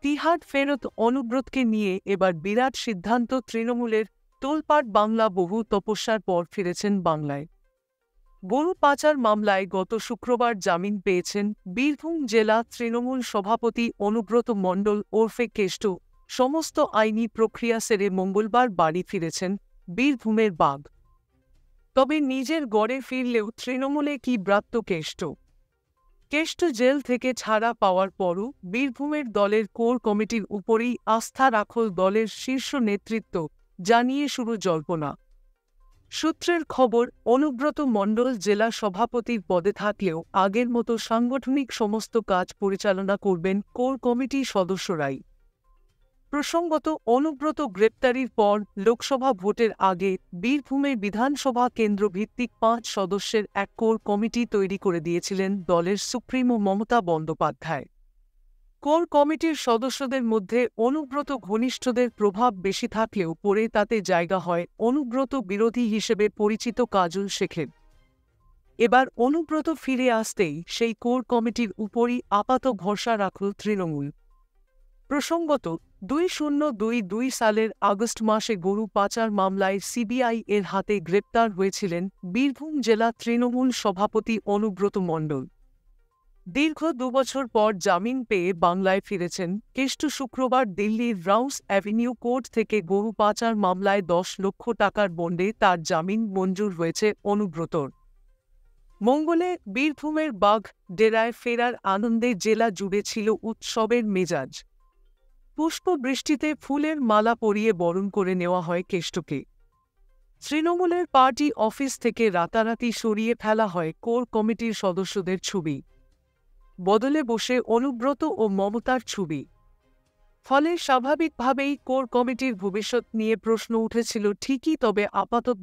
তিহার ফেরত অনুব্রতকে নিয়ে এবার বিরাট সিদ্ধান্ত তৃণমূলের। তোলপাড় বাংলা। বহু তপস্যার পর ফিরেছেন বাংলায়। গরু পাচার মামলায় গত শুক্রবার জামিন পেয়েছেন বীরভূম জেলা তৃণমূল সভাপতি অনুব্রত মণ্ডল ওরফে কেষ্ট। সমস্ত আইনি প্রক্রিয়া সেরে মঙ্গলবার বাড়ি ফিরেছেন বীরভূমের বাঘ। তবে নিজের গড়ে ফিরলেও তৃণমূলে কি ব্রাত্য কেষ্ট? কেষ্ট জেল থেকে ছাড়া পাওয়ার পরও বীরভূমের দলের কোর কমিটির উপরেই আস্থা রাখল দলের শীর্ষ নেতৃত্ব, জানিয়ে শুরু জল্পনা। সূত্রের খবর, অনুব্রত মণ্ডল জেলা সভাপতির পদে থাকলেও আগের মতো সাংগঠনিক সমস্ত কাজ পরিচালনা করবেন কোর কমিটির সদস্যরাই। প্রসঙ্গত, অনুব্রত গ্রেপ্তারির পর লোকসভা ভোটের আগে বীরভূমের বিধানসভা কেন্দ্র ভিত্তিক ৫ সদস্যের এক কোর কমিটি তৈরি করে দিয়েছিলেন দলের সুপ্রিমো মমতা বন্দ্যোপাধ্যায়। কোর কমিটির সদস্যদের মধ্যে অনুব্রত ঘনিষ্ঠদের প্রভাব বেশি থাকলেও পরে তাতে জায়গা হয় অনুব্রত বিরোধী হিসেবে পরিচিত কাজল শেখের। এবার অনুব্রত ফিরে আসতেই সেই কোর কমিটির উপরই আপাত ভরসা রাখল তৃণমূল। প্রসঙ্গত, ২০২২ সালের আগস্ট মাসে গরু পাচার মামলায় সিবিআই এর হাতে গ্রেপ্তার হয়েছিলেন বীরভূম জেলা তৃণমূল সভাপতি অনুব্রত মণ্ডল। দীর্ঘ ২ বছর পর জামিন পেয়ে বাংলায় ফিরেছেন কেষ্ট। শুক্রবার দিল্লির রাউস অ্যাভিনিউ কোর্ট থেকে গরু পাচার মামলায় ১০ লক্ষ টাকার বন্ডে তার জামিন মঞ্জুর হয়েছে অনুব্রতর। মঙ্গলে বীরভূমের বাঘ ডেরায় ফেরার আনন্দে জেলা জুড়ে ছিল উৎসবের মেজাজ। পুষ্পবৃষ্টিতে ফুলের মালা পরিয়ে বরণ করে নেওয়া হয় কেষ্টকে। তৃণমূলের পার্টি অফিস থেকে রাতারাতি সরিয়ে ফেলা হয় কোর কমিটির সদস্যদের ছবি। বদলে বসে অনুব্রত ও মমতার ছবি। ফলে স্বাভাবিকভাবেই কোর কমিটির ভবিষ্যৎ নিয়ে প্রশ্ন উঠেছিল ঠিকই, তবে আপাতত